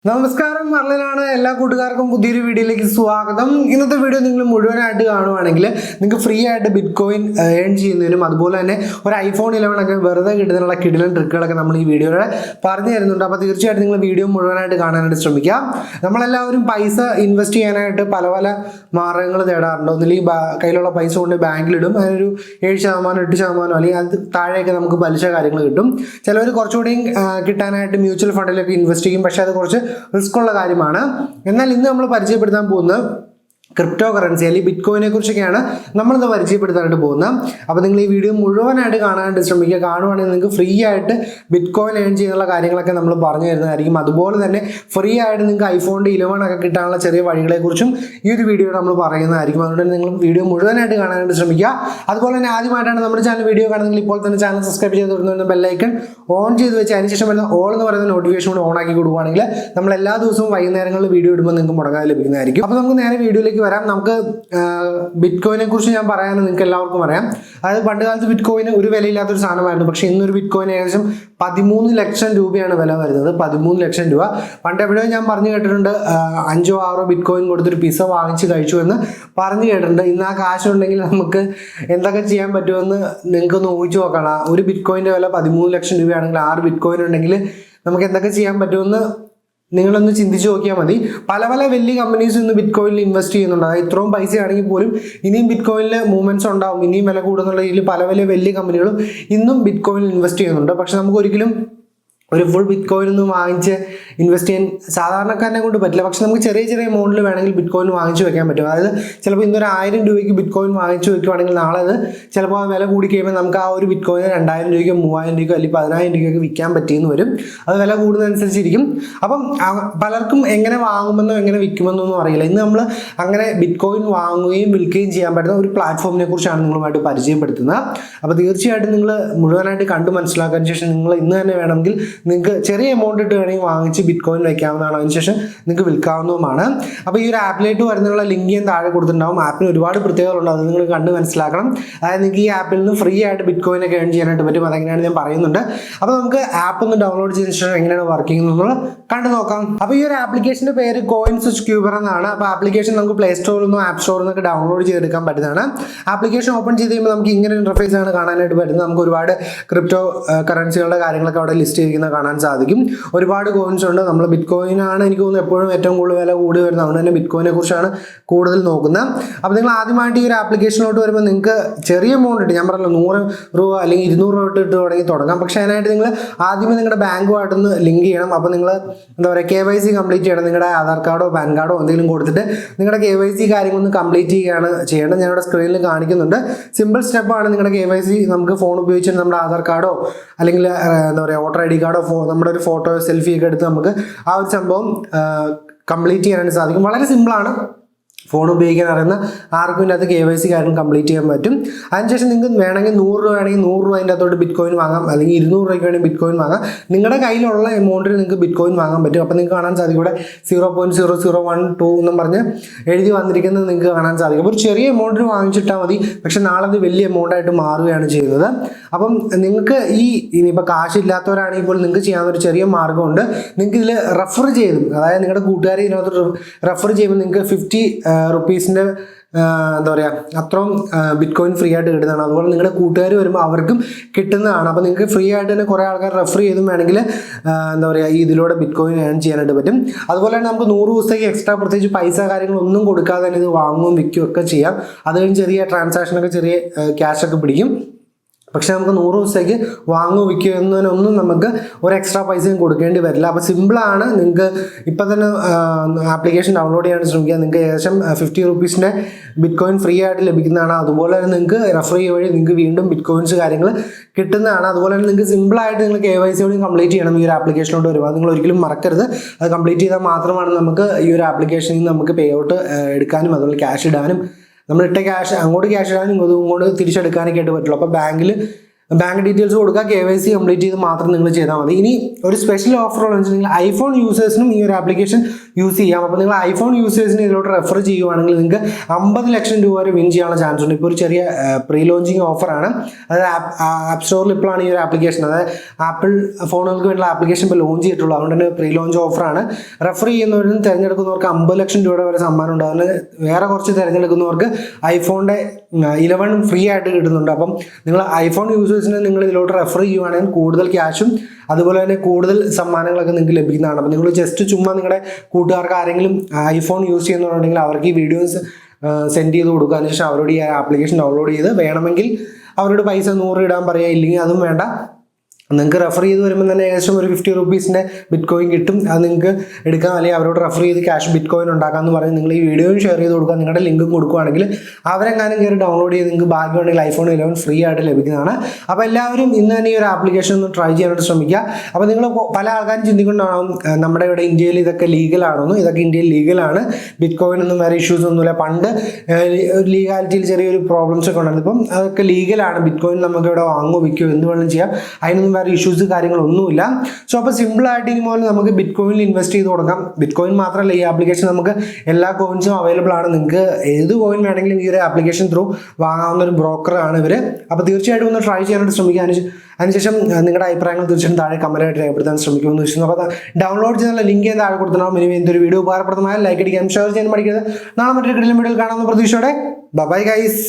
നമസ്കാരം, അർലിനാണ്. എല്ലാ കൂട്ടുകാർക്കും പുതിയൊരു വീഡിയോയിലേക്ക് സ്വാഗതം. ഇന്നത്തെ വീഡിയോ നിങ്ങൾ മുഴുവനായിട്ട് കാണുവാണെങ്കിൽ നിങ്ങൾക്ക് ഫ്രീ ആയിട്ട് ബിറ്റ് കോയിൻ ഏൺ ചെയ്യുന്നതിനും അതുപോലെ തന്നെ ഒരു ഐഫോൺ 11 ഒക്കെ വെറുതെ കിട്ടുന്നതിനുള്ള കിടിലൻ ട്രിക്കുകളൊക്കെ നമ്മൾ ഈ വീഡിയോയിൽ പറഞ്ഞു തരുന്നുണ്ട്. അപ്പോൾ തീർച്ചയായിട്ടും നിങ്ങൾ വീഡിയോ മുഴുവനായിട്ട് കാണാനായിട്ട് ശ്രമിക്കുക. നമ്മളെല്ലാവരും പൈസ ഇൻവെസ്റ്റ് ചെയ്യാനായിട്ട് പല പല മാർഗ്ഗങ്ങൾ തേടാറുണ്ട്. ഒന്നില്ലെങ്കിൽ കയ്യിലുള്ള പൈസ കൊണ്ട് ബാങ്കിലിടും, അതിനൊരു 7%, 8% അല്ലെങ്കിൽ അത് താഴെയൊക്കെ നമുക്ക് പലിശ കാര്യങ്ങൾ കിട്ടും. ചിലവർ കുറച്ചുകൂടി കിട്ടാനായിട്ട് മ്യൂച്വൽ ഫണ്ടിലൊക്കെ ഇൻവെസ്റ്റ് ചെയ്യും, പക്ഷേ അത് കുറച്ച് റിസ്ക് ഉള്ള കാര്യമാണ്. എന്നാൽ ഇന്ന് നമ്മൾ പരിചയപ്പെടുത്താൻ പോകുന്നത് ക്രിപ്റ്റോ കറൻസി അല്ലെങ്കിൽ ബിറ്റ് കോയിനെ കുറിച്ചൊക്കെയാണ് നമ്മളിത് പരിചയപ്പെടുത്താനായിട്ട് പോകുന്നത്. അപ്പോൾ നിങ്ങൾ ഈ വീഡിയോ മുഴുവനായിട്ട് കാണാനായിട്ട് ശ്രമിക്കുക. കാണുവാണെങ്കിൽ നിങ്ങൾക്ക് ഫ്രീ ആയിട്ട് ബിറ്റ് കോയിൻ ഏൺ ചെയ്യുന്ന കാര്യങ്ങളൊക്കെ നമ്മൾ പറഞ്ഞു തരുന്നതായിരിക്കും. അതുപോലെ തന്നെ ഫ്രീ ആയിട്ട് നിങ്ങൾക്ക് ഐഫോണിൻ്റെ 11 ഒക്കെ കിട്ടാനുള്ള ചെറിയ വഴികളെക്കുറിച്ചും ഈ ഒരു വീഡിയോയിൽ നമ്മൾ പറയുന്നതായിരിക്കും. അതുകൊണ്ട് തന്നെ നിങ്ങൾ വീഡിയോ മുഴുവനായിട്ട് കാണാനായിട്ട് ശ്രമിക്കുക. അതുപോലെ തന്നെ ആദ്യമായിട്ടാണ് നമ്മുടെ ചാനൽ വീഡിയോ കാണുന്നതെങ്കിൽ ഇപ്പോൾ തന്നെ ചാനൽ സബ്സ്ക്രൈബ് ചെയ്ത് വരുന്ന ബെല്ലൈക്കൺ ഓൺ ചെയ്ത് വെച്ച് അതിനുശേഷം വരുന്ന ഓൾ എന്ന് പറയുന്ന നോട്ടിഫിക്കേഷൻ കൂടി ഓൺ ആക്കി കൊടുക്കുകയാണെങ്കിൽ നമ്മൾ എല്ലാ ദിവസവും വൈകുന്നേരങ്ങളിൽ വീഡിയോ ഇടുമ്പോൾ നിങ്ങൾക്ക് മുടങ്ങാതെ ലഭിക്കുന്നതായിരിക്കും. അപ്പോൾ നമുക്ക് നേരെ വീഡിയോയിലേക്ക് വരാം. നമുക്ക് ബിറ്റ് കോയിനെ കുറിച്ച് ഞാൻ പറയാൻ നിങ്ങൾക്ക് എല്ലാവർക്കും അറിയാം. അതായത് പണ്ട് കാലത്ത് ബിറ്റ് കോയിന് ഒരു വിലയില്ലാത്തൊരു സാധനമായിരുന്നു. പക്ഷേ ഇന്നൊരു ബിറ്റ് കോയിന് ഏകദേശം 13 ലക്ഷം രൂപയാണ് വില വരുന്നത്. 13 ലക്ഷം രൂപ. പണ്ട് എവിടെയോ ഞാൻ പറഞ്ഞു കേട്ടിട്ടുണ്ട്, 5 or 6 ബിറ്റ് കോയിൻ കൊടുത്തൊരു പിസ്സ വാങ്ങിച്ച് കഴിച്ചു എന്ന് പറഞ്ഞു കേട്ടിട്ടുണ്ട്. ഇന്ന് ആ കാശുണ്ടെങ്കിൽ നമുക്ക് എന്തൊക്കെ ചെയ്യാൻ പറ്റുമെന്ന് നിങ്ങൾക്കൊന്ന് ഊഹിച്ചു നോക്കണം. ഒരു ബിറ്റ് കോയിൻ്റെ വില 13 ലക്ഷം രൂപയാണെങ്കിൽ 6 ബിറ്റ് കോയിൻ ഉണ്ടെങ്കിൽ നമുക്ക് എന്തൊക്കെ ചെയ്യാൻ പറ്റുമെന്ന് നിങ്ങളൊന്ന് ചിന്തിച്ച് നോക്കിയാൽ മതി. പല പല വലിയ കമ്പനീസ് ഇന്ന് ബിറ്റ് കോയിനിൽ ഇൻവെസ്റ്റ് ചെയ്യുന്നുണ്ട്. അതായത് ഇത്രയും പൈസ ആണെങ്കിൽ പോലും ഇനിയും ബിറ്റ് കോയിനിൽ മൂവ്മെൻറ്റ്സ് ഉണ്ടാവും, ഇനിയും വില കൂടുന്നുള്ള രീതിയിൽ പല പല വലിയ കമ്പനികളും ഇന്നും ബിറ്റ് കോയിനിൽ ഇൻവെസ്റ്റ് ചെയ്യുന്നുണ്ട്. പക്ഷെ നമുക്ക് ഒരിക്കലും ഒരു ഫുൾ ബിറ്റ് കോയിൻ ഒന്നും വാങ്ങിച്ച് ഇൻവെസ്റ്റ് ചെയ്യാൻ സാധാരണക്കാരനെ കൊണ്ട് പറ്റില്ല. പക്ഷെ നമുക്ക് ചെറിയ ചെറിയ എമൗണ്ടിൽ വേണമെങ്കിൽ ബിറ്റ് കോയിൻ വാങ്ങിച്ച് വെക്കാൻ പറ്റും. അതായത് ചിലപ്പോൾ ഇന്നൊരു 1000 രൂപയ്ക്ക് ബിറ്റ് കോയിൻ വാങ്ങിച്ച് വെക്കുകയാണെങ്കിൽ നാളെ അത് ചിലപ്പോൾ ആ വില കൂടി കഴിയുമ്പോൾ നമുക്ക് ആ ഒരു ബിറ്റ് കോയിന് 2000 രൂപയ്ക്കോ 3000 രൂപയ്ക്കോ അല്ലെങ്കിൽ 10000 രൂപയ്ക്ക് വിൽക്കാൻ പറ്റിയെന്ന് വരും. അത് വില കൂടുന്നതനുസരിച്ചിരിക്കും. അപ്പം പലർക്കും എങ്ങനെ വാങ്ങുമെന്നോ എങ്ങനെ വിൽക്കുമെന്നോ ഒന്നും അറിയില്ല. ഇന്ന് നമ്മൾ അങ്ങനെ ബിറ്റ് കോയിൻ വാങ്ങുകയും വിൽക്കുകയും ചെയ്യാൻ പറ്റുന്ന ഒരു പ്ലാറ്റ്ഫോമിനെ കുറിച്ചാണ് നിങ്ങളുമായിട്ട് പരിചയപ്പെടുത്തുന്നത്. അപ്പോൾ തീർച്ചയായിട്ടും നിങ്ങൾ മുഴുവനായിട്ട് കണ്ടു മനസ്സിലാക്കാൻ ശേഷം നിങ്ങൾ ഇന്ന് തന്നെ വേണമെങ്കിൽ നിങ്ങൾക്ക് ചെറിയ എമൗണ്ട് ഇട്ട് വേണമെങ്കിൽ വാങ്ങിച്ച് ബിറ്റ് കോയിൻ വയ്ക്കാവുന്നതാണ്. അതിനുശേഷം നിങ്ങൾക്ക് വിൽക്കാവുന്നതുമാണ്. അപ്പോൾ ഈ ഒരു ആപ്പിലേക്ക് വരുന്നതിനുള്ള ലിങ്ക് ഞാൻ താഴെ കൊടുത്തിട്ടുണ്ടാവും. ആപ്പിന് ഒരുപാട് പ്രത്യേകതകളുണ്ട്, അത് നിങ്ങൾ കണ്ട് മനസ്സിലാക്കണം. അതായത് നിങ്ങൾക്ക് ഈ ആപ്പിൽ നിന്ന് ഫ്രീ ആയിട്ട് ബിറ്റ് കോയിൻ ഒക്കെ ഏൺ ചെയ്യാനായിട്ട് പറ്റും. അതെങ്ങനെയാണ് ഞാൻ പറയുന്നുണ്ട്. അപ്പോൾ നമുക്ക് ആപ്പ് ഒന്ന് ഡൗൺലോഡ് ചെയ്തതിനു ശേഷം എങ്ങനെയാണ് വർക്കിംഗ് എന്നുള്ളത് കണ്ടു നോക്കാം. അപ്പോൾ ഈ ഒരു ആപ്ലിക്കേഷൻ്റെ പേര് CoinSwitch Kuber എന്നാണ്. അപ്പോൾ ആപ്ലിക്കേഷൻ നമുക്ക് പ്ലേ സ്റ്റോറിൽ നിന്നോ ആപ്പ് സ്റ്റോറിൽ നിന്നൊക്കെ ഡൗൺലോഡ് ചെയ്തെടുക്കാൻ പറ്റുന്നതാണ്. ആപ്ലിക്കേഷൻ ഓപ്പൺ ചെയ്ത് കഴിയുമ്പോൾ നമുക്ക് ഇങ്ങനെ ഇൻ്റർഫേസ് ആണ് കാണാനായിട്ട് പറ്റുന്നത്. നമുക്ക് ഒരുപാട് ക്രിപ്റ്റോ കറൻസികളുടെ കാര്യങ്ങളൊക്കെ അവിടെ ലിസ്റ്റ് ചെയ്തിരിക്കുന്ന കാണാൻ സാധിക്കും. ഒരുപാട് കോയിൻസ് ഉണ്ട്. നമ്മൾ ബിറ്റ് കോയിനാണ് എനിക്ക് തോന്നുന്നു എപ്പോഴും ഏറ്റവും കൂടുതൽ വില കൂടി വരുന്നത്. അതുകൊണ്ട് തന്നെ ബിറ്റ് കോയിനെ കുറിച്ചാണ് കൂടുതൽ നോക്കുന്നത്. അപ്പോൾ നിങ്ങൾ ആദ്യമായിട്ട് ഈ ഒരു ആപ്ലിക്കേഷനിലോട്ട് വരുമ്പോൾ നിങ്ങൾക്ക് ചെറിയ എമൗണ്ട് ഇട്ട്, ഞാൻ പറഞ്ഞല്ലോ 100 രൂപ അല്ലെങ്കിൽ 200 രൂപ ഇട്ട് വേണമെങ്കിൽ തുടങ്ങാം. പക്ഷേ അതിനായിട്ട് നിങ്ങൾ ആദ്യമേ നിങ്ങളുടെ ബാങ്കുമായിട്ടൊന്ന് ലിങ്ക് ചെയ്യണം. അപ്പോൾ നിങ്ങൾ എന്താ പറയുക, KYC കംപ്ലീറ്റ് ചെയ്യണം. നിങ്ങളുടെ ആധാർ കാർഡോ പാൻ കാർഡോ എന്തെങ്കിലും കൊടുത്തിട്ട് നിങ്ങളുടെ KYC കാര്യങ്ങളൊന്ന് കംപ്ലീറ്റ് ചെയ്യേണ്ടത്. ഞാനിവിടെ സ്ക്രീനിൽ കാണിക്കുന്നുണ്ട്. സിമ്പിൾ സ്റ്റെപ്പാണ്. നിങ്ങളുടെ KYC നമുക്ക് ഫോൺ ഉപയോഗിച്ചിട്ട് നമ്മുടെ ആധാർ കാർഡോ അല്ലെങ്കിൽ എന്താ പറയുക വോട്ടർ ID കാർഡോ നമ്മുടെ ഒരു ഫോട്ടോ സെൽഫി ഒക്കെ എടുത്ത് നമുക്ക് ആ ഒരു സംഭവം കംപ്ലീറ്റ് ചെയ്യാനായിട്ട് സാധിക്കും. വളരെ സിമ്പിളാണ്. ഫോൺ ഉപയോഗിക്കാൻ അറിയുന്ന ആർക്കും ഇതിനകത്ത് KYC കാര്യങ്ങൾ കംപ്ലീറ്റ് ചെയ്യാൻ പറ്റും. അതിനുശേഷം നിങ്ങൾക്ക് വേണമെങ്കിൽ 100 രൂപ വേണമെങ്കിൽ 100 രൂപ അതിൻ്റെ അകത്തോട്ട് ബിറ്റ് കോയിൻ വാങ്ങാം, അല്ലെങ്കിൽ 200 രൂപയ്ക്ക് വേണമെങ്കിൽ ബിറ്റ് കോയിൻ വാങ്ങാം. നിങ്ങളുടെ കയ്യിലുള്ള എമൗണ്ടിന് നിങ്ങൾക്ക് ബിറ്റ് കോയിൻ വാങ്ങാൻ പറ്റും. അപ്പോൾ നിങ്ങൾക്ക് കാണാൻ സാധിക്കും ഇവിടെ 0.0012 എന്നും പറഞ്ഞ് എഴുതി വന്നിരിക്കുന്നത് നിങ്ങൾക്ക് കാണാൻ സാധിക്കും. അപ്പോൾ ഒരു ചെറിയ എമൗണ്ടിന് വാങ്ങിച്ചിട്ടാൽ മതി. പക്ഷെ നാളെ അത് വലിയ എമൗണ്ടായിട്ട് മാറുകയാണ് ചെയ്യുന്നത്. അപ്പം നിങ്ങൾക്ക് ഇനിയിപ്പോൾ കാശില്ലാത്തവരാണെങ്കിൽ പോലും നിങ്ങൾക്ക് ചെയ്യാവുന്ന ഒരു ചെറിയ മാർഗ്ഗമുണ്ട്. നിങ്ങൾക്ക് ഇതിൽ റെഫർ ചെയ്തും, അതായത് നിങ്ങളുടെ കൂട്ടുകാരെ ഇതിനകത്ത് റെഫർ ചെയ്യുമ്പോൾ നിങ്ങൾക്ക് 50 റുപ്പീസിൻ്റെ എന്താ പറയുക അത്രയും ബിറ്റ് കോയിൻ ഫ്രീ ആയിട്ട് കിട്ടുന്നതാണ്. അതുപോലെ നിങ്ങളുടെ കൂട്ടുകാർ വരുമ്പോൾ അവർക്കും കിട്ടുന്നതാണ്. അപ്പോൾ നിങ്ങൾക്ക് ഫ്രീ ആയിട്ട് തന്നെ കുറേ ആൾക്കാർ റെഫർ ചെയ്തും വേണമെങ്കിൽ എന്താ പറയുക ഇതിലൂടെ ബിറ്റ് കോയിൻ ഏൺ ചെയ്യാനായിട്ട് പറ്റും. അതുപോലെ തന്നെ നമുക്ക് 100 ദിവസത്തേക്ക് എക്സ്ട്രാ പ്രത്യേകിച്ച് പൈസ കാര്യങ്ങളൊന്നും കൊടുക്കാതെ തന്നെ ഇത് വാങ്ങുകയും വിൽക്കുകയും ഒക്കെ ചെയ്യാം. അത് കഴിഞ്ഞ് ചെറിയ ട്രാൻസാക്ഷനൊക്കെ ചെറിയ ക്യാഷൊക്കെ പിടിക്കും. പക്ഷേ നമുക്ക് 100 ദിവസത്തേക്ക് വാങ്ങുകയോ വിൽക്കുകയോ എന്നതിനൊന്നും നമുക്ക് ഒരു എക്സ്ട്രാ പൈസയും കൊടുക്കേണ്ടി വരില്ല. അപ്പോൾ സിമ്പിളാണ്. നിങ്ങൾക്ക് ഇപ്പം തന്നെ ആപ്ലിക്കേഷൻ ഡൗൺലോഡ് ചെയ്യാൻ ശ്രമിക്കുക. നിങ്ങൾക്ക് ഏകദേശം 50 റുപ്പീസിൻ്റെ ബിറ്റ് കോയിൻ ഫ്രീ ആയിട്ട് ലഭിക്കുന്നതാണ്. അതുപോലെ തന്നെ നിങ്ങൾക്ക് റെഫർ ചെയ്യുക വഴി നിങ്ങൾക്ക് വീണ്ടും ബിറ്റ് കോയിൻസ് കാര്യങ്ങൾ കിട്ടുന്നതാണ്. അതുപോലെ തന്നെ നിങ്ങൾക്ക് സിമ്പിളായിട്ട് നിങ്ങൾ KYC കൂടി കംപ്ലീറ്റ് ചെയ്യണം ഈ ഒരു ആപ്ലിക്കേഷനോട് വരുമ്പോൾ. നിങ്ങൾ ഒരിക്കലും മറക്കരുത്. അത് കംപ്ലീറ്റ് ചെയ്താൽ മാത്രമാണ് നമുക്ക് ഈ ഒരു ആപ്ലിക്കേഷനിൽ നിന്ന് നമുക്ക് പേ ഔട്ട് എടുക്കാനും അതുപോലെ ക്യാഷ് ഇടാനും, നമ്മളിട്ട ക്യാഷ് അങ്ങോട്ട് ക്യാഷ് ഇടാനും ഇങ്ങോട്ട് തിരിച്ചെടുക്കാനൊക്കെ ആയിട്ട് പറ്റുള്ളൂ. അപ്പോൾ ബാങ്കിൽ ബാങ്ക് ഡീറ്റെയിൽസ് കൊടുക്കുക, KYC കംപ്ലീറ്റ് ചെയ്ത് മാത്രം നിങ്ങൾ ചെയ്താൽ മതി. ഇനി ഒരു സ്പെഷ്യൽ ഓഫർ ഉള്ളതെന്ന് വെച്ചിട്ടുണ്ടെങ്കിൽ ഐഫോൺ യൂസേഴ്സിനും ഈ ഒരു ആപ്ലിക്കേഷൻ യൂസ് ചെയ്യാം. അപ്പോൾ നിങ്ങൾ ഐഫോൺ യൂസേഴ്സിന് ഇതിലോട്ട് റെഫർ ചെയ്യുവാണെങ്കിൽ നിങ്ങൾക്ക് 50 ലക്ഷം രൂപ വരെ വിൻ ചെയ്യാനുള്ള ചാൻസ് ഉണ്ട്. ഇപ്പോൾ ഒരു ചെറിയ പ്രീ ലോഞ്ചിങ് ഓഫറാണ്. അതായത് ആപ്പ് സ്റ്റോറിൽ ഇപ്പോഴാണ് ഈ ഒരു ആപ്ലിക്കേഷൻ, അതായത് ആപ്പിൾ ഫോണുകൾക്ക് വേണ്ടിയുള്ള ആപ്ലിക്കേഷൻ ഇപ്പോൾ ലോഞ്ച് ചെയ്തിട്ടുള്ളൂ. അതുകൊണ്ട് തന്നെ പ്രീ ലോഞ്ച് ഓഫറാണ്. റെഫർ ചെയ്യുന്നവരിൽ നിന്ന് തിരഞ്ഞെടുക്കുന്നവർക്ക് 50 ലക്ഷം രൂപയുടെ വരെ സമ്മാനം ഉണ്ട്. അതിന് വേറെ കുറച്ച് തിരഞ്ഞെടുക്കുന്നവർക്ക് ഐഫോണിൻ്റെ 11 ഫ്രീ ആയിട്ട് കിട്ടുന്നുണ്ട്. അപ്പം നിങ്ങൾ ഐഫോൺ യൂസേഴ്സിനെ നിങ്ങൾ ഇതിലോട്ട് റെഫർ ചെയ്യുവാണെങ്കിൽ കൂടുതൽ ക്യാഷും അതുപോലെ തന്നെ കൂടുതൽ സമ്മാനങ്ങളൊക്കെ നിങ്ങൾക്ക് ലഭിക്കുന്നതാണ്. അപ്പോൾ നിങ്ങൾ ജസ്റ്റ് ചുമ്മാ നിങ്ങളുടെ കൂട്ടുകാർക്ക് ആരെങ്കിലും ഐഫോൺ യൂസ് ചെയ്യുന്നുണ്ടെങ്കിൽ അവർക്ക് ഈ വീഡിയോസ് സെൻഡ് ചെയ്ത് കൊടുക്കുക. അതിനുശേഷം അവരോട് ഈ ആപ്ലിക്കേഷൻ ഡൗൺലോഡ് ചെയ്ത് വേണമെങ്കിൽ അവരോട് പൈസ 100 ഇടാൻ പറയുക, ഇല്ലെങ്കിൽ അതും വേണ്ട. നിങ്ങൾക്ക് റെഫർ ചെയ്ത് വരുമ്പോൾ തന്നെ ഏകദേശം ഒരു 50 റുപ്പീസിൻ്റെ ബിറ്റ് കോയിൻ കിട്ടും. അത് നിങ്ങൾക്ക് എടുക്കാം, അല്ലെങ്കിൽ അവരോട് റെഫർ ചെയ്ത് ക്യാഷ് ബിറ്റ് കോയിൻ ഉണ്ടാക്കാമെന്ന് പറഞ്ഞ് നിങ്ങൾ ഈ വീഡിയോയും ഷെയർ ചെയ്ത് കൊടുക്കുക. നിങ്ങളുടെ ലിങ്കും കൊടുക്കുകയാണെങ്കിൽ അവരെങ്ങാനും കയറി ഡൗൺലോഡ് ചെയ്ത് നിങ്ങൾക്ക് ഭാഗ്യമുണ്ടെങ്കിൽ ഐഫോൺ 11 ഫ്രീ ആയിട്ട് ലഭിക്കുന്നതാണ്. അപ്പോൾ എല്ലാവരും ഇന്ന് തന്നെ ഈ ഒരു ആപ്ലിക്കേഷൻ ഒന്ന് ട്രൈ ചെയ്യാനായിട്ട് ശ്രമിക്കുക. അപ്പോൾ നിങ്ങൾ പല ആൾക്കാരും ചിന്തിക്കൊണ്ടാവും നമ്മുടെ ഇവിടെ ഇന്ത്യയിൽ ഇതൊക്കെ ലീഗലാണെന്നും. ഇതൊക്കെ ഇന്ത്യയിൽ ലീഗലാണ്, ബിറ്റ് കോയിൻ ഒന്നും വേറെ ഇഷ്യൂസ് ഒന്നുമില്ല. പണ്ട് ലീഗാലിറ്റിയിൽ ചെറിയൊരു പ്രോബ്ലംസ് ഒക്കെ ഉണ്ടായിരുന്നു. ഇപ്പം അതൊക്കെ ലീഗലാണ്. ബിറ്റ് കോയിൻ നമുക്ക് ഇവിടെ വാങ്ങുകയോ വിൽക്കുകയോ എന്ത് വേണം ചെയ്യാം, അതിനൊന്നും ഇഷ്യൂസ് കാര്യങ്ങളൊന്നുമില്ല. സോ അപ്പോൾ സിമ്പിളായിട്ട് ഇനി മുതൽ നമുക്ക് ബിറ്റ് കോയിനിൽ ഇൻവെസ്റ്റ് ചെയ്ത് കൊടുക്കാം. ബിറ്റ് കോയിൻ മാത്രമല്ല, ഈ ആപ്ലിക്കേഷൻ നമുക്ക് എല്ലാ കോയിൻസും അവൈലബിൾ ആണ്. നിങ്ങൾക്ക് ഏത് കോയിൻ വേണമെങ്കിലും ഈ ഒരു ആപ്ലിക്കേഷൻ ത്രൂ വാങ്ങാവുന്ന ഒരു ബ്രോക്കറാണ് ഇവർ. അപ്പോൾ തീർച്ചയായിട്ടും ഒന്ന് ട്രൈ ചെയ്യാനായിട്ട് ശ്രമിക്കുക. അതിനുശേഷം നിങ്ങളുടെ അഭിപ്രായങ്ങൾ തീർച്ചയായും താഴെ കമൻറ്റായിട്ട് രേഖപ്പെടുത്താൻ ശ്രമിക്കുമെന്ന് വെച്ചിരുന്നു. അപ്പോൾ ഡൗൺലോഡ് ചെയ്യുന്ന ലിങ്ക് ഞാൻ താഴെ കൊടുത്തിട്ടുണ്ടാവും. ഇനി എന്തൊരു വീഡിയോ ഉപകാരപ്രദമായ ലൈക്ക് അടിക്കാൻ ഷെയർ ചെയ്യാൻ പഠിക്കുന്നത്. നാളെ മറ്റൊരു വീഡിയോയിൽ കാണാവുന്ന പ്രതീക്ഷയോടെ ബൈ ഗൈസ്.